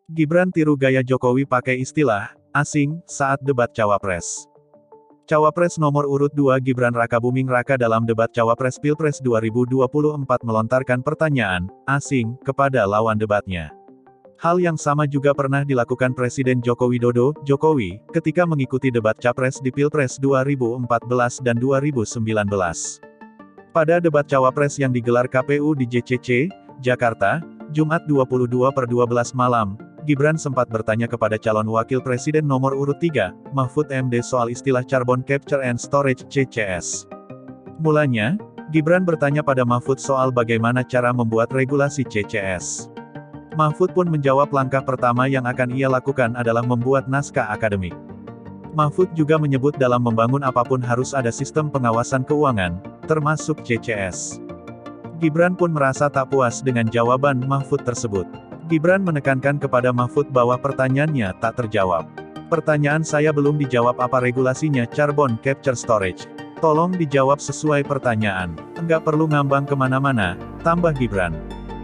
Gibran tiru gaya Jokowi pakai istilah asing saat debat Cawapres. Cawapres nomor urut 2 Gibran Rakabuming Raka dalam debat Cawapres Pilpres 2024 melontarkan pertanyaan asing kepada lawan debatnya. Hal yang sama juga pernah dilakukan Presiden Joko Widodo, Jokowi, ketika mengikuti debat Capres di Pilpres 2014 dan 2019. Pada debat Cawapres yang digelar KPU di JCC, Jakarta, Jumat 22/12 malam, Gibran sempat bertanya kepada calon wakil presiden nomor urut 3, Mahfud MD soal istilah Carbon Capture and Storage (CCS). Mulanya, Gibran bertanya pada Mahfud soal bagaimana cara membuat regulasi CCS. Mahfud pun menjawab langkah pertama yang akan ia lakukan adalah membuat naskah akademik. Mahfud juga menyebut dalam membangun apapun harus ada sistem pengawasan keuangan, termasuk CCS. Gibran pun merasa tak puas dengan jawaban Mahfud tersebut. Gibran menekankan kepada Mahfud bahwa pertanyaannya tak terjawab. Pertanyaan saya belum dijawab apa regulasinya Carbon Capture Storage. Tolong dijawab sesuai pertanyaan. Enggak perlu ngambang kemana-mana, tambah Gibran.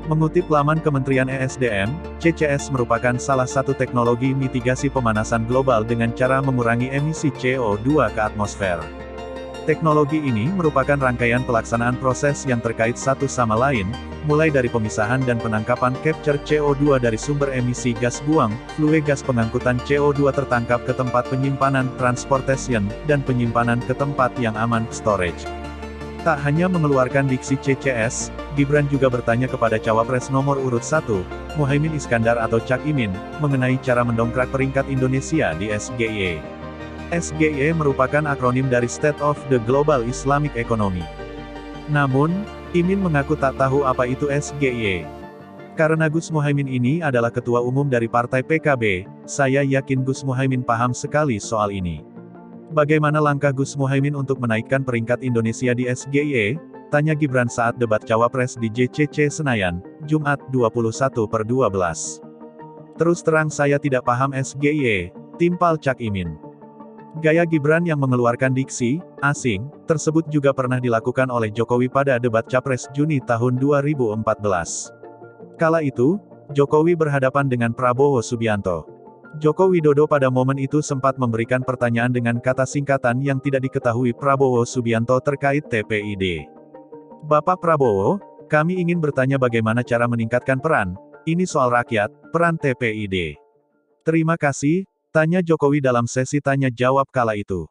Mengutip laman Kementerian ESDM, CCS merupakan salah satu teknologi mitigasi pemanasan global dengan cara mengurangi emisi CO2 ke atmosfer. Teknologi ini merupakan rangkaian pelaksanaan proses yang terkait satu sama lain, mulai dari pemisahan dan penangkapan capture CO2 dari sumber emisi gas buang, flue gas pengangkutan CO2 tertangkap ke tempat penyimpanan transportation, dan penyimpanan ke tempat yang aman storage. Tak hanya mengeluarkan diksi CCS, Gibran juga bertanya kepada Cawapres nomor urut 1, Muhaimin Iskandar atau Cak Imin, mengenai cara mendongkrak peringkat Indonesia di SGIE. SGIE merupakan akronim dari State of the Global Islamic Economy. Namun, Imin mengaku tak tahu apa itu SGIE. Karena Gus Muhaimin ini adalah ketua umum dari Partai PKB, saya yakin Gus Muhaimin paham sekali soal ini. Bagaimana langkah Gus Muhaimin untuk menaikkan peringkat Indonesia di SGIE? Tanya Gibran saat debat Cawapres di JCC Senayan, Jumat 21/12. Terus terang saya tidak paham SGIE, timpal Cak Imin. Gaya Gibran yang mengeluarkan diksi asing tersebut juga pernah dilakukan oleh Jokowi pada debat Capres Juni tahun 2014. Kala itu, Jokowi berhadapan dengan Prabowo Subianto. Joko Widodo pada momen itu sempat memberikan pertanyaan dengan kata singkatan yang tidak diketahui Prabowo Subianto terkait TPID. Bapak Prabowo, kami ingin bertanya bagaimana cara meningkatkan peran, ini soal rakyat, peran TPID. Terima kasih, tanya Jokowi dalam sesi tanya jawab kala itu.